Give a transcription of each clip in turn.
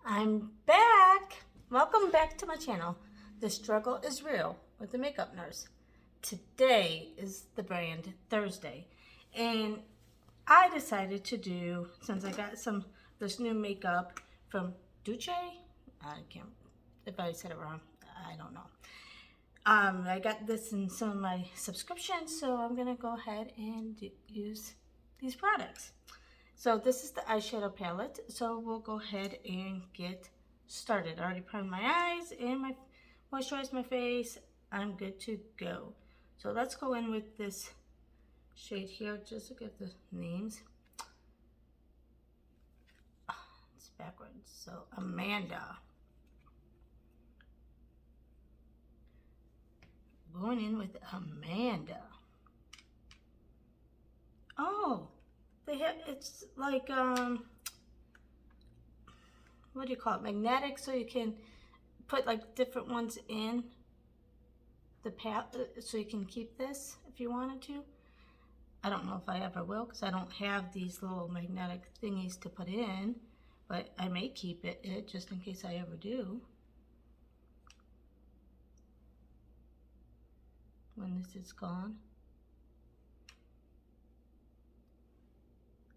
I'm back. Welcome back to my channel. The struggle is real with the makeup nurse. Today is the brand Thursday, and I decided to do, since I got this new makeup from Doucce. I can't, if I said it wrong, I don't know. I got this in some of my subscriptions, so I'm gonna go ahead and use these products. So this is the eyeshadow palette. So we'll go ahead and get started. I already primed my eyes and moisturized my face. I'm good to go. So let's go in with this shade here just to get the names. It's backwards. So Amanda. Going in with Amanda. Oh, it's like what do you call it? Magnetic, so you can put like different ones in the so you can keep this if you wanted to. I don't know if I ever will because I don't have these little magnetic thingies to put in, but I may keep it just in case I ever do. When this is gone.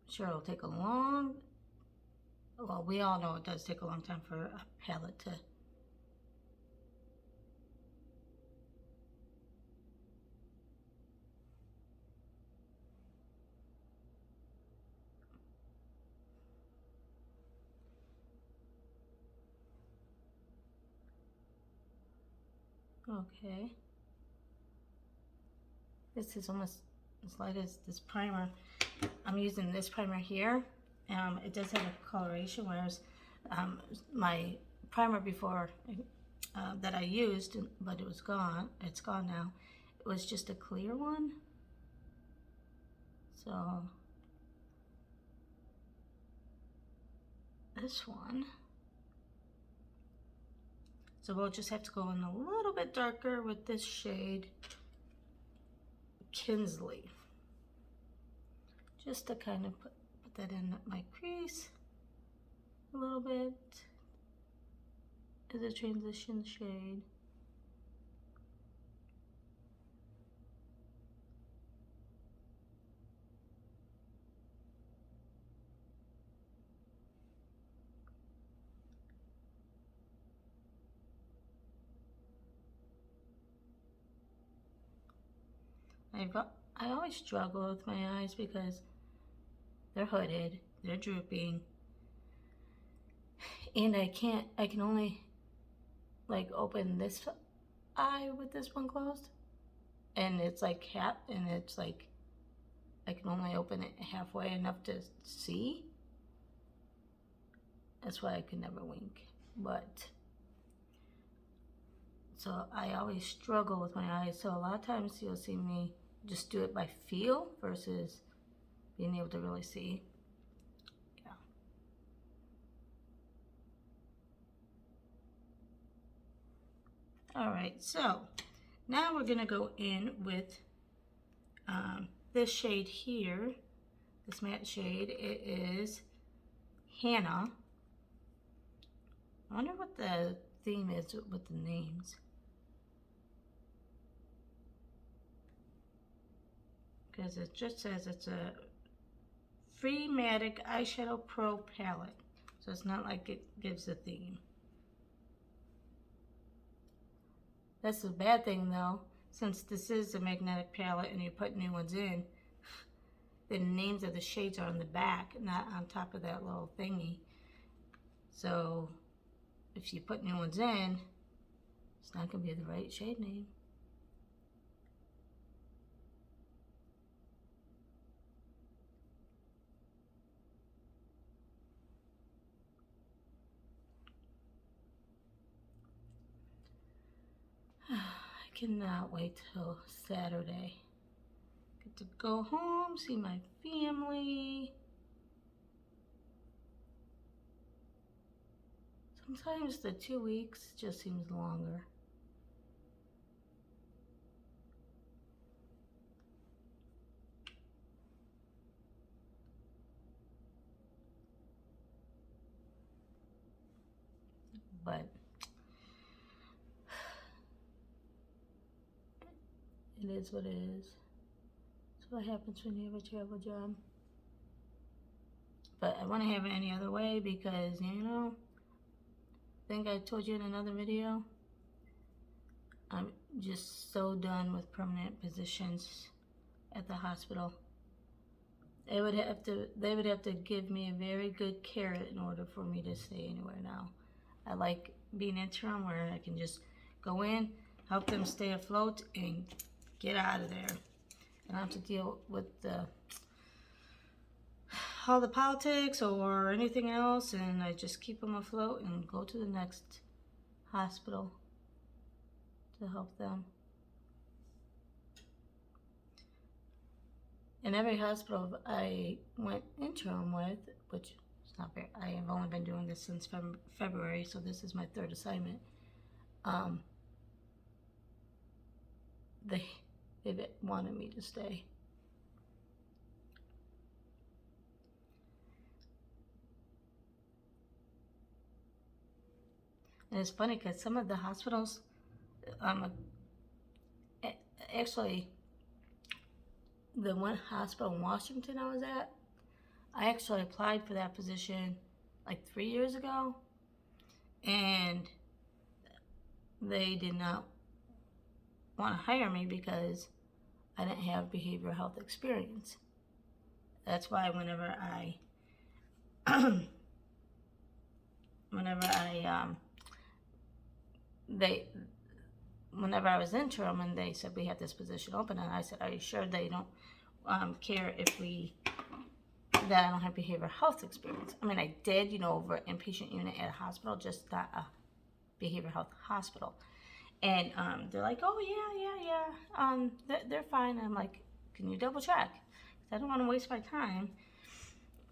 I'm sure it'll take a long, well, we all know it does take a long time for a palette to okay. This is almost as light as this primer. I'm using this primer here. It does have a coloration, whereas my primer before that I used, but it was gone. It's gone now. It was just a clear one. So this one. So we'll just have to go in a little bit darker with this shade, Kinsley. Just to kind of put that in my crease a little bit as a transition shade. I always struggle with my eyes because they're hooded, they're drooping, and I can only like open this eye with this one closed, and it's like and it's like I can only open it halfway enough to see. That's why I can never wink. But so I always struggle with my eyes. So a lot of times you'll see me just do it by feel versus being able to really see. Yeah. All right, so now we're gonna go in with this shade here, this matte shade. It is Hannah. I wonder what the theme is with the names. Because it just says it's a Freematic Eyeshadow Pro palette. So it's not like it gives a theme. That's the bad thing though, since this is a magnetic palette and you put new ones in, the names of the shades are on the back, not on top of that little thingy. So if you put new ones in, it's not going to be the right shade name. I cannot wait till Saturday. Get to go home, see my family. Sometimes the 2 weeks just seems longer. but it is what it is. That's what happens when you have a travel job. But I want to have it any other way because, you know, I think I told you in another video, I'm just so done with permanent positions at the hospital. They would have to give me a very good carrot in order for me to stay anywhere now. I like being interim where I can just go in, help them stay afloat, and get out of there. I don't have to deal with all the politics or anything else, and I just keep them afloat and go to the next hospital to help them. In every hospital I went interim with, which is not fair, I have only been doing this since February, so this is my third assignment. They wanted me to stay. And it's funny because some of the hospitals, actually, the one hospital in Washington I was at, I actually applied for that position like 3 years ago, and they did not want to hire me because I didn't have behavioral health experience. That's why whenever I was interim and they said we have this position open, and I said, are you sure they don't care if that I don't have behavioral health experience? I mean, I did, you know, over an inpatient unit at a hospital, just not a behavioral health hospital. And they're like, oh yeah, they're fine. And I'm like, can you double check? I don't want to waste my time.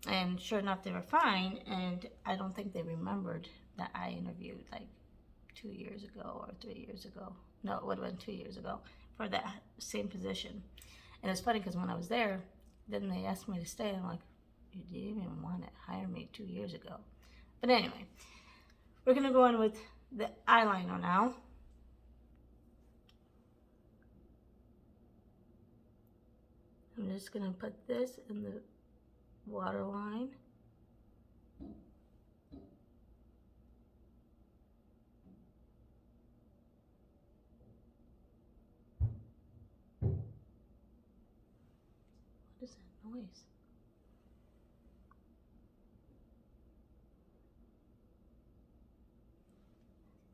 And sure enough, they were fine. And I don't think they remembered that I interviewed like 2 years ago or 3 years ago. No, it would have been 2 years ago for that same position. And it's funny because when I was there, then they asked me to stay. I'm like, you didn't even want to hire me 2 years ago. But anyway, we're going to go on with the eyeliner now. I'm just going to put this in the waterline. What is that noise?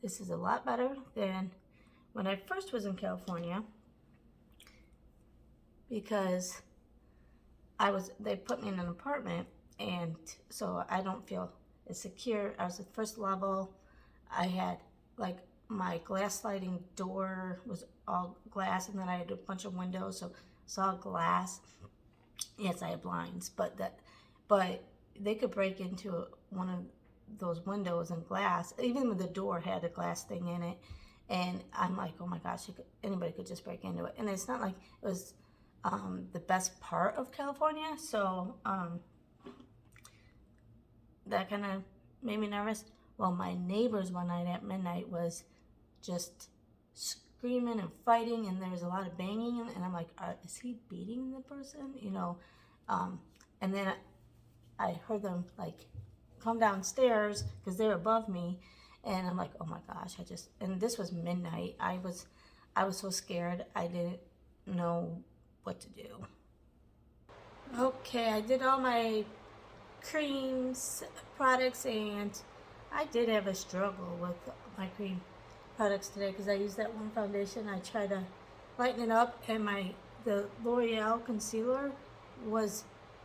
This is a lot better than when I first was in California, because they put me in an apartment, and so I don't feel as secure. I was at first level. I had like my glass sliding door was all glass, and then I had a bunch of windows, so it's all glass. Yes, I had blinds, but they could break into one of those windows and glass. Even with the door had a glass thing in it, and I'm like, oh my gosh, anybody could just break into it. And it's not like it was the best part of California, so that kind of made me nervous. Well, my neighbors one night at midnight was just screaming and fighting, and there was a lot of banging, and I'm like, is he beating the person? You know, and then I heard them like come downstairs because they're above me, and I'm like, oh my gosh, and this was midnight. I was so scared. I didn't know what to do. Okay, I did all my creams, products, and I did have a struggle with my cream products today because I used that one foundation. I tried to lighten it up, and the L'Oreal concealer was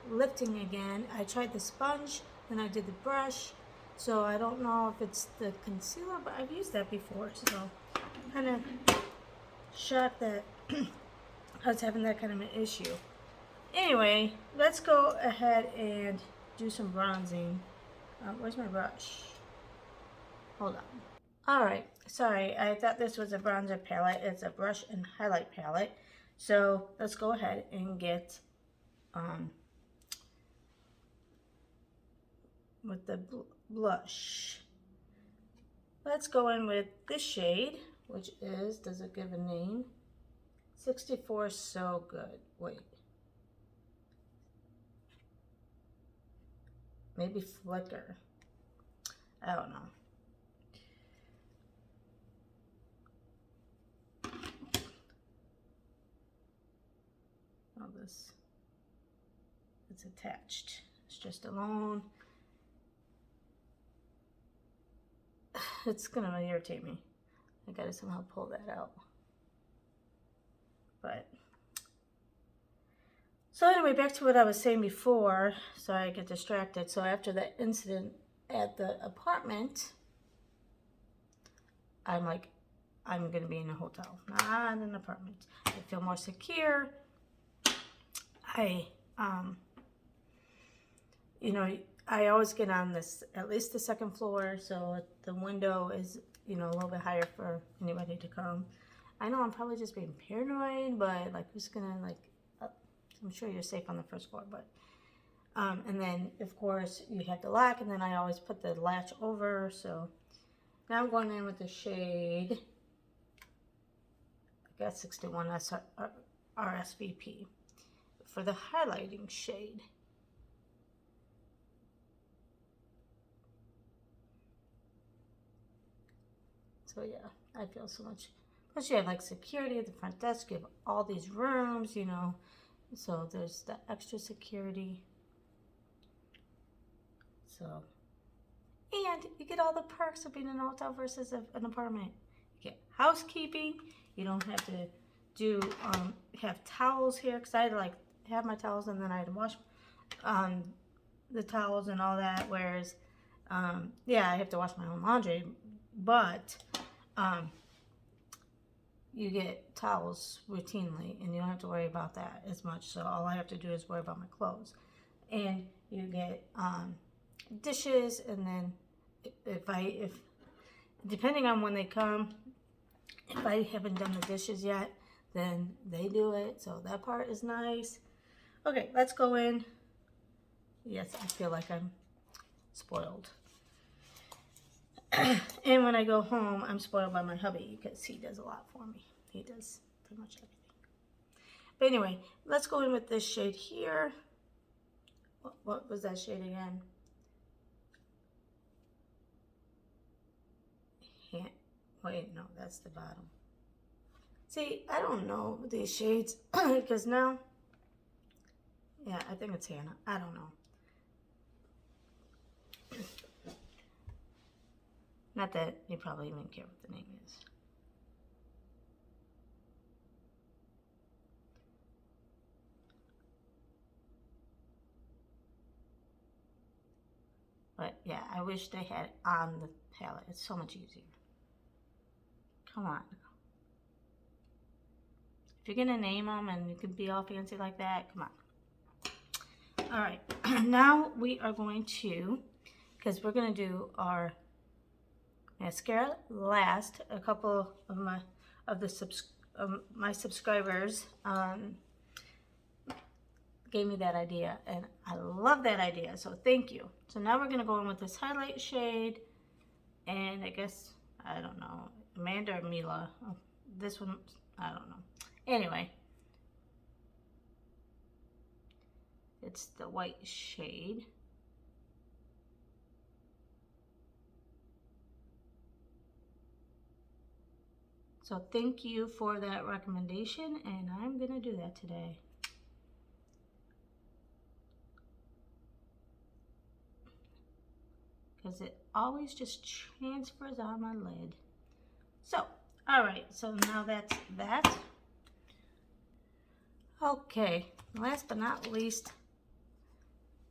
lifting again. I tried the sponge, then I did the brush, so I don't know if it's the concealer, but I've used that before, so I'm kind of shocked that I was having that kind of an issue. Anyway, let's go ahead and do some bronzing. Where's my brush? Hold on. Alright, sorry, I thought this was a bronzer palette. It's a brush and highlight palette. So let's go ahead and get with the blush. Let's go in with this shade, which is, does it give a name? 64 So Good. Wait. Maybe Flicker. I don't know. Oh, this, it's attached. It's just alone. It's gonna irritate me. I gotta somehow pull that out. But, so anyway, back to what I was saying before. Sorry, I get distracted. So after that incident at the apartment, I'm like, I'm gonna be in a hotel, not an apartment. I feel more secure. You know, I always get on this, at least the second floor, so the window is, you know, a little bit higher for anybody to come. I know I'm probably just being paranoid, but like, who's gonna like, I'm sure you're safe on the first floor, but, and then of course you have the lock, and then I always put the latch over. So now I'm going in with the shade, I got 61 RSVP for the highlighting shade. So yeah, I feel so much. Plus you have like security at the front desk. You have all these rooms, you know. So there's the extra security. So, and you get all the perks of being in a hotel versus an apartment. You get housekeeping. You don't have to do have towels here, because I had to like have my towels and then I had to wash the towels and all that. Whereas, yeah, I have to wash my own laundry, but you get towels routinely and you don't have to worry about that as much. So all I have to do is worry about my clothes. And you get dishes, and then if depending on when they come, if I haven't done the dishes yet, then they do it. So that part is nice. Okay, let's go in. Yes, I feel like I'm spoiled. And when I go home, I'm spoiled by my hubby because he does a lot for me. He does pretty much everything. But anyway, let's go in with this shade here. What was that shade again? Wait, no, that's the bottom. See, I don't know these shades because now, yeah, I think it's Hannah. I don't know. Not that you probably even care what the name is. But yeah, I wish they had it on the palette. It's so much easier. Come on. If you're gonna name them and you can be all fancy like that, come on. All right, now we are going to, because we're gonna do our mascara last. A couple of my subscribers gave me that idea, and I love that idea, so thank you. So now we're gonna go in with this highlight shade, and I guess, I don't know, Amanda or Mila. Oh, this one, I don't know. Anyway, it's the white shade. So thank you for that recommendation, and I'm gonna do that today. Because it always just transfers on my lid. So, all right, so now that's that. Okay, last but not least,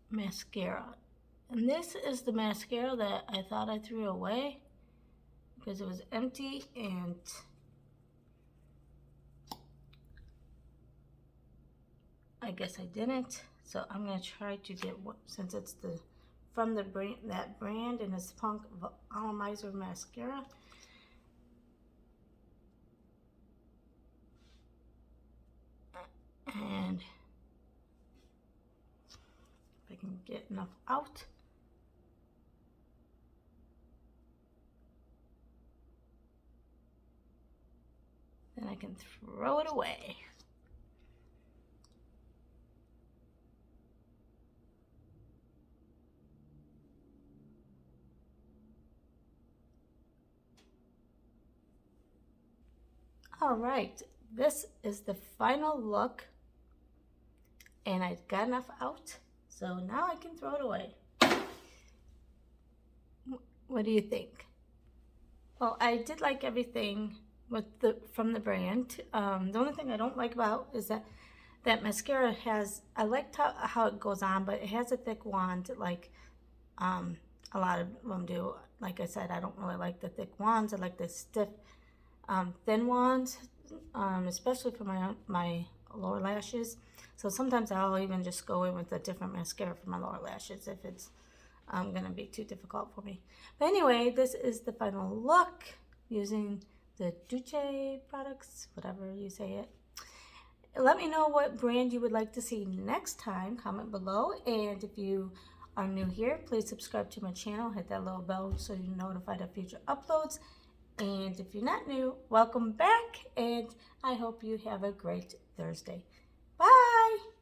mascara. And this is the mascara that I thought I threw away because it was empty, and I guess I didn't. So I'm gonna try to get what, since it's the from the brand, that brand, and it's Punk Volumizer mascara. And if I can get enough out. can throw it away. All right, this is the final look, and I got enough out, so now I can throw it away. What do you think? Well, I did like everything from the brand. The only thing I don't like about is that mascara has, I liked how it goes on, but it has a thick wand like a lot of them do. Like I said, I don't really like the thick wands. I like the stiff, thin wands, especially for my lower lashes. So sometimes I'll even just go in with a different mascara for my lower lashes if it's gonna be too difficult for me. But anyway, this is the final look using the Doucce products, whatever you say it. Let me know what brand you would like to see next time. Comment below, and if you are new here, please subscribe to my channel. Hit that little bell so you're notified of future uploads. And if you're not new, welcome back, and I hope you have a great Thursday. Bye!